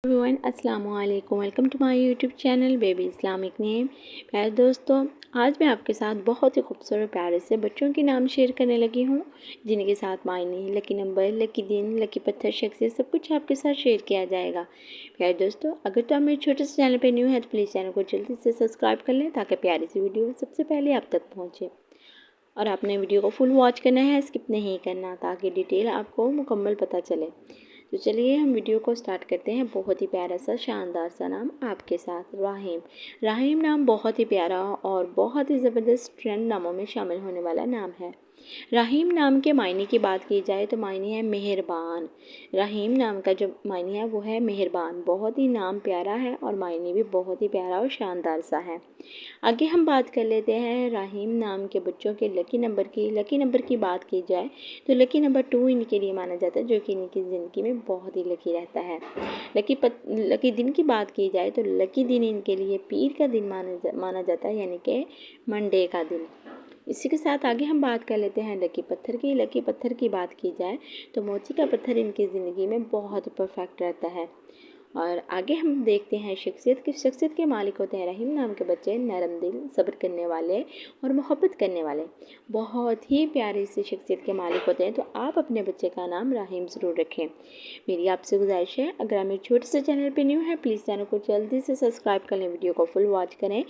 Everyone अस्सलाम वालेकुम। Welcome to my YouTube channel baby Islamic name. प्यारे दोस्तों, आज मैं आपके साथ बहुत ही खूबसूरत प्यारे से बच्चों के नाम शेयर करने लगी हूँ, जिनके साथ मायने, लकी नंबर, लकी दिन, लकी पत्थर, शख्सियत सब कुछ आपके साथ शेयर किया जाएगा। प्यारे दोस्तों, अगर तो आप मेरे छोटे से चैनल पर न्यू है तो प्लीज़ चैनल को जल्दी से सब्सक्राइब कर लें ताकि प्यारी सी वीडियो सबसे पहले आप तक पहुँचे। और आपने वीडियो को फुल वॉच करना है, स्किप नहीं करना, ताकि डिटेल आपको मुकम्मल पता चले। तो चलिए हम वीडियो को स्टार्ट करते हैं। बहुत ही प्यारा सा शानदार सा नाम आपके साथ राहीम। राहीम नाम बहुत ही प्यारा और बहुत ही ज़बरदस्त ट्रेंड नामों में शामिल होने वाला नाम है। राहीम नाम के मायने की बात की जाए तो मायने है मेहरबान। राहीम नाम का जो मायने है वो है मेहरबान। बहुत ही नाम प्यारा है और मायने भी बहुत ही प्यारा और शानदार सा है। आगे हम बात कर लेते हैं राहीम नाम के बच्चों के लकी नंबर की। लकी नंबर की बात की जाए तो लकी नंबर 2 इनके लिए माना जाता है, जो कि इनकी ज़िंदगी में बहुत ही लकी रहता है। लकी दिन की बात की जाए तो लकी दिन इनके लिए पीर का दिन माना जाता है, यानी कि मंडे का दिन। इसी के साथ आगे हम बात कर लेते हैं लकी पत्थर की। लकी पत्थर की बात की जाए तो मोती का पत्थर इनकी ज़िंदगी में बहुत परफेक्ट रहता है। और आगे हम देखते हैं शख्सियत के मालिक होते हैं रहीम नाम के बच्चे नरम दिल, सब्र करने वाले और मोहब्बत करने वाले। बहुत ही प्यारी सी शख्सियत के मालिक होते हैं। तो आप अपने बच्चे का नाम रहीम ज़रूर रखें। मेरी आपसे गुजारिश है, अगर आप मेरे छोटे से चैनल पर न्यू है प्लीज़ चैनल को जल्दी से सब्सक्राइब कर लें, वीडियो को फुल वॉच करें